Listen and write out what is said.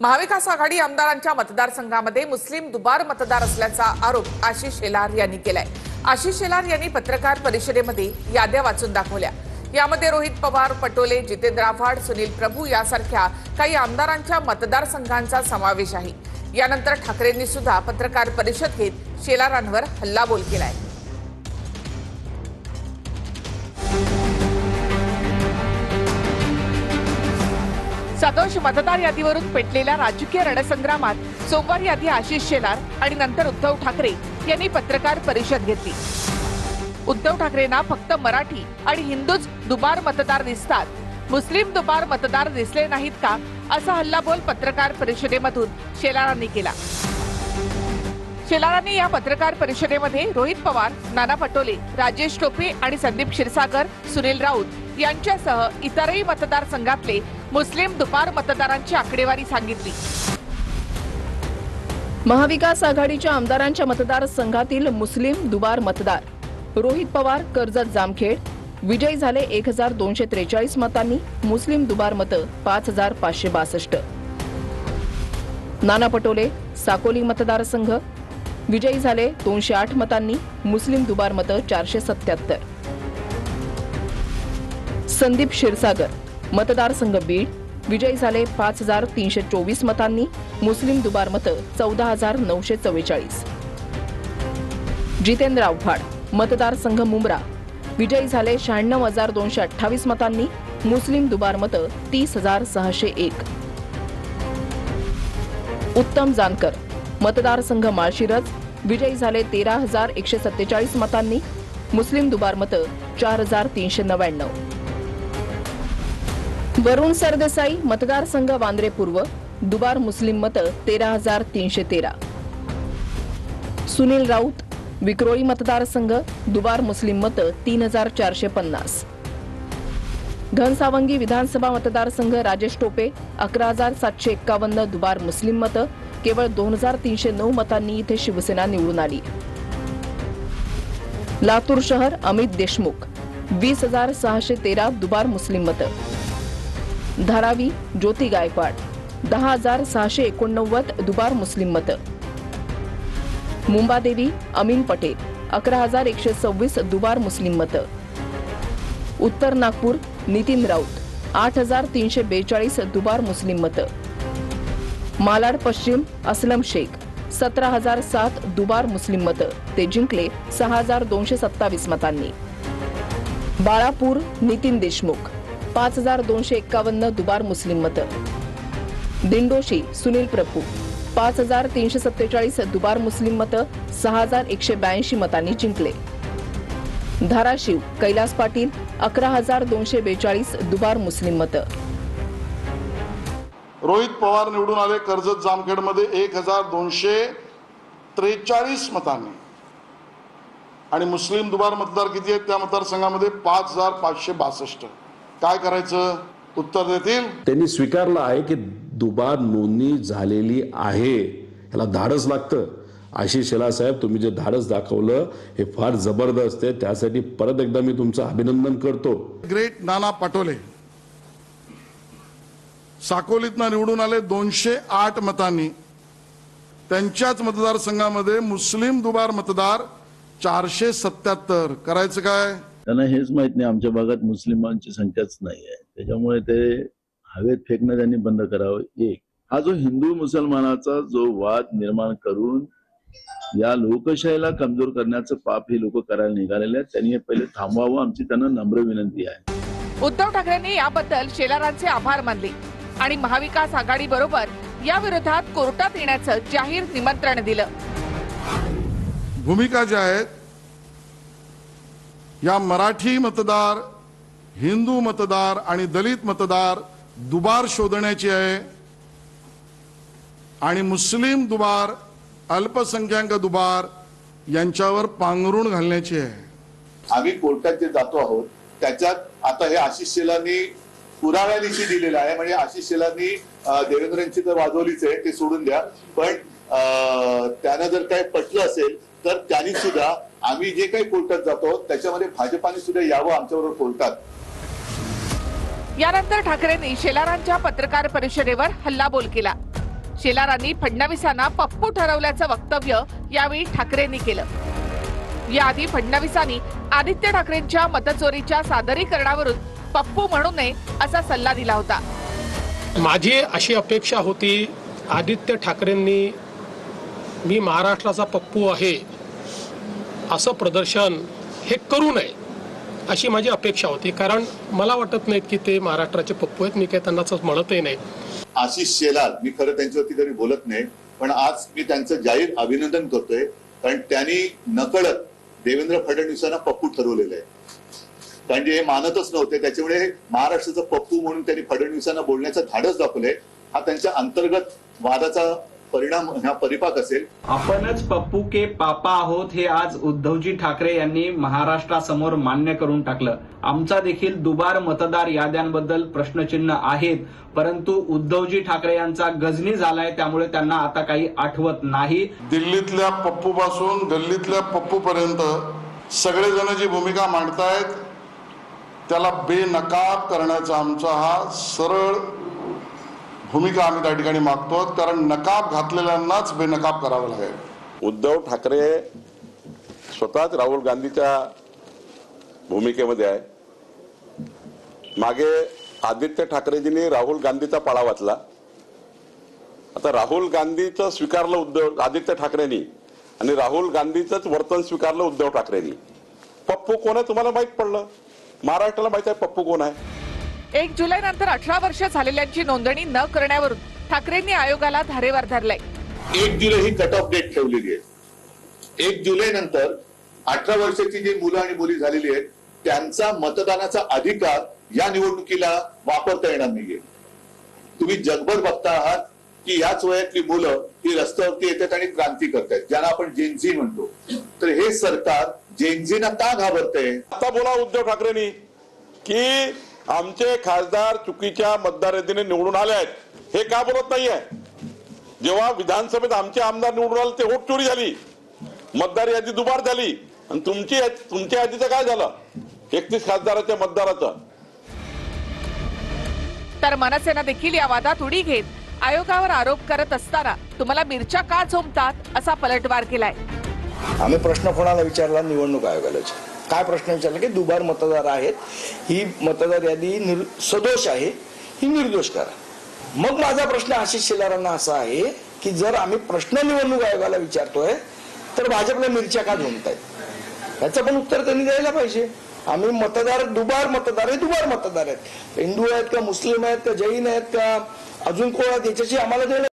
महाविकास आघाडी आमदारांच्या मतदारसंघामध्ये मुस्लिम दुबार मतदार असल्याचा आरोप आशिष शेलार यांनी केलाय। आशिष शेलार यांनी पत्रकार परिषदेमध्ये याद्या वाचून दाखवल्या। यामध्ये रोहित पवार, पटोले, जितेंद्र आव्हाड, सुनील प्रभू यासारख्या काही आमदारांच्या मतदारसंघांचा समावेश आहे। यानंतर ठाकरेंनी सुद्धा पत्रकार परिषद घेत शेलारांवर हल्लाबोल केलाय। सदोष मतदार यादीवरून पेटलेल्या राजकीय रणसंग्रामात सोमवारी आधी आशिष शेलार आणि नंतर उद्धव ठाकरे यांनी पत्रकार परिषद घेतली। उद्धव ठाकरेंना फक्त मराठी आणि हिंदूच दुबार मतदार दिसतात, मुस्लिम दुबार मतदार दिसले नाहीत का, असा हल्लाबोल पत्रकार परिषदेमधून शेलारांनी केला। शेलारांनी या पत्रकार परिषदेमध्ये रोहित पवार, नाना पटोले, राजेश टोपे आणि संदीप क्षीरसागर, सुनील राऊत यांच्यासह इतरही मतदारसंघातले मुस्लिम दुबार मतदारांची आकडेवारी सांगितली। महाविकास आघाडीच्या आमदारांच्या मतदारसंघातील मुस्लिम दुबार मतदार रोहित पवार, कर्जत जामखेड विजयी झाले 1243 मतांनी, मुस्लिम दुबार मतं 5562। नाना पटोले, साकोली मतदारसंघ विजयी झाले 208 मतांनी, मुस्लिम दुबार मतं 477। संदीप क्षीरसागर मतदारसंघ बीड विजयी झाले 5324 मतांनी, मुस्लिम दुबार मतं 14944। जितेंद्र आव्हाड मतदारसंघ मुंब्रा विजयी झाले 96228 मतांनी, मुस्लिम दुबार मतं 30601। उत्तम जानकर मतदारसंघ माळशिरस विजयी झाले 13147 मतांनी, मुस्लिम दुबार मतं 4399। वरुण सरदेसाई मतदारसंघ वांद्रे पूर्व दुबार मुस्लिम मतं 13313। सुनील राऊत विक्रोळी मतदारसंघ दुबार मुस्लिम मतं 3450। घनसावंगी विधानसभा मतदारसंघ राजेश टोपे 11751 दुबार मुस्लिम मतं, केवळ 2309 मतांनी इथे शिवसेना निवडून आली। लातूर शहर अमित देशमुख 20613 दुबार मुस्लिम मतं। धारावी ज्योती गायकवाड 10689 दुबार मुस्लिम मतं। मुंबादेवी अमीन पटेल 11126 दुबार मुस्लिम मतं। उत्तर नागपूर नितीन राऊत 8342 दुबार मुस्लिम मतं। मालाड पश्चिम असलम शेख 17007 दुबार मुस्लिम मतं, ते जिंकले 6227 मतांनी। बाळापूर नितीन देशमुख 5251 दुबार मुस्लिम मतं। दिंडोशी सुनील प्रभू 5347 दुबार मुस्लिम मतं, 6182 मतांनी जिंकले। धाराशिव कैलास पाटील 11242 दुबार मुस्लिम मतं। रोहित पवार निवडून आले कर्जत जामखेड मध्ये 1243 मतांनी आणि मुस्लिम दुबार मतदार किती आहेत त्या मतदारसंघामध्ये 5562। काय करायचं उत्तर देतील? त्यांनी स्वीकारलं आहे की दुबार नोंदणी झालेली आहे, याला धाडस लागतं। आशिष शेलार साहेब, तुम्ही जे धाडस दाखवलं हे फार जबरदस्त आहे, त्यासाठी परत एकदा मी तुमचं अभिनंदन करतो। ग्रेट नाना पटोले साकोलीतनं निवडून आले 208 मतांनी, त्यांच्याच मतदारसंघामध्ये मुस्लिम दुबार मतदार 477। करायचं काय? त्यांना हेच माहित नाही आमच्या भागात मुस्लिमांची संख्याच नाही आहे, त्याच्यामुळे ते हवेत फेकणं त्यांनी बंद करावं। एक हा जो हिंदू मुसलमानाचा जो वाद निर्माण करून या लोकशाहीला कमजोर करण्याचं पाप हे लोक करायला निघालेले आहेत, त्यांनी हे पहिले थांबवावं, आमची त्यांना नम्र विनंती आहे। उद्धव ठाकरेंनी याबद्दल शेलारांचे आभार मानले आणि महाविकास आघाडी बरोबर या विरोधात कोर्टात येण्याचं जाहीर निमंत्रण दिलं। भूमिका ज्या आहेत या मराठी मतदार, हिंदू मतदार आणि दलित मतदार दुबार शोधण्याची आहे आणि मुस्लिम दुबार, अल्पसंख्याक दुबार यांच्यावर पांघरुण घालण्याची आहे। आम्ही कोर्टात जे जातो आहोत त्याच्यात आता हे आशिष शेलारनी पुराव्यानिशी दिलेलं आहे, म्हणजे आशिष शेलारनी देवेंद्रांची तर वाजवलीच आहे, ते सोडून द्या, पण त्यांना जर काही पटलं असेल तर त्यांनी सुद्धा आम्ही जे काही कोर्टात जातो त्याच्यामध्ये भाजपाने सुद्धा यावं आमच्याबरोबर कोर्टात। यानंतर ठाकरेंनी शेलारांच्या पत्रकार परिषदेवर हल्लाबोल केला। शेलारांनी फडणवीसांना पप्पू ठरवल्याचं वक्तव्य यावेळी ठाकरेंनी केलं. याआधी फडणवीसांनी आदित्य ठाकरेंच्या मतचोरीच्या सादरीकरणावरून पप्पू म्हणू नये असा सल्ला दिला होता. माझी अशी अपेक्षा होती, आदित्य ठाकरेंनी मी महाराष्ट्राचा पप्पू आहे असं प्रदर्शन हे करू नये अशी माझी अपेक्षा होती. कारण मला वाटत नाही की ते महाराष्ट्राचे पप्पू आहेत. मी काही त्यांना म्हणतही नाही. आशिष शेलार, मी खरं त्यांच्यावरती कधी बोलत नाही, पण आज मी त्यांचं जाहीर अभिनंदन करतोय, कारण त्यांनी नकळत देवेंद्र फडणवीसांना पप्पू ठरवलेलं आहे. कारण हे मानतच नव्हते, त्याच्यामुळे महाराष्ट्राचं पप्पू म्हणून त्यांनी फडणवीसांना बोलण्याचं धाडस दाखवलंय. हा त्यांच्या अंतर्गत वादाचा परिणाम हा परिपाक असेल. आपणच पप्पू के पापा आहोत हे आज उद्धवजी ठाकरे यांनी महाराष्ट्रासमोर मान्य करून टाकलं. आमचा देखील दुबार मतदार याद्यांबद्दल प्रश्नचिन्ह आहेत, परंतु उद्धवजी ठाकरे यांचा गजनी झालाय, त्यामुळे त्यांना आता काही आठवत नाही. दिल्लीतल्या पप्पू पासून गल्लीतल्या पप्पू पर्यंत सगळेजण जी भूमिका मांडतायत त्याला बेनकाब करण्याचा आमचा हा सरळ भूमिका आम्ही त्या ठिकाणी मागतो, कारण नकाब घातलेल्यांनाच बेनकाब करावं लागेल. उद्धव ठाकरे स्वतःच राहुल गांधीच्या भूमिकेमध्ये आहे. मागे आदित्य ठाकरेजींनी राहुल गांधीचा पाळा वाचला. आता राहुल गांधीचं स्वीकारलं आदित्य ठाकरेंनी आणि राहुल गांधीचंच वर्तन स्वीकारलं उद्धव ठाकरेंनी. पप्पू कोण आहे तुम्हाला माहित पडलं. महाराष्ट्राला माहित आहे पप्पू कोण आहे. 1 जुलैनंतर 18 वर्ष झालेल्यांची नोंदणी न करण्यावरून ठाकरेंनी आयोगाला धारेवर धरलंय. 1 जुलै ही कट ऑफ डेट ठेवलेली आहे. 1 जुलै नंतर 18 वर्षाची जी मुलं आणि मुली झालेली आहेत त्यांचा मतदानाचा अधिकार या निवडणुकीला वापरता येणार नाहीये. तुम्ही जगभर बघता आहात की याच वयातली मुलं ही रस्त्यावरती येतात आणि क्रांती करतात, ज्यांना आपण जेनझी म्हणतो. तर हे सरकार जेनझीना का घाबरतंय. आता बोला उद्धव ठाकरेंनी की आमचे खासदार चुकीच्या मतदार यादीने निवडून आले आहेत, हे का बोलत नाहीये. जेव्हा विधानसभेत आमचे आमदार निवडून आले ते वोट चोरी झाली, मतदार यादी दुबार झाली, आणि तुमच्या यादीचं काय झालं 31 खासदाराच्या मतदाराचं. तर मनसेनं देखील या वादात उडी घेत आयोगावर आरोप करत असताना तुम्हाला मिरच्या का झोंबतात असा पलटवार केलाय. आम्ही प्रश्न कोणाला विचारला, निवडणूक आयोगालाच. काय प्रश्न विचारला की दुबार मतदार आहेत, ही मतदार यादी सदोष आहे, ही निर्दोष करा. मग माझा प्रश्न आशिष शेलारांना असा आहे की जर आम्ही प्रश्न निवडणूक आयोगाला विचारतोय तर भाजपला मिरच्या का झोंबतायत, याचं पण उत्तर त्यांनी द्यायला पाहिजे. आम्ही मतदार दुबार मतदार आहेत, हिंदू आहेत का, मुस्लिम आहेत का, जैन आहेत का, अजून कोण आहेत, याच्याशी आम्हाला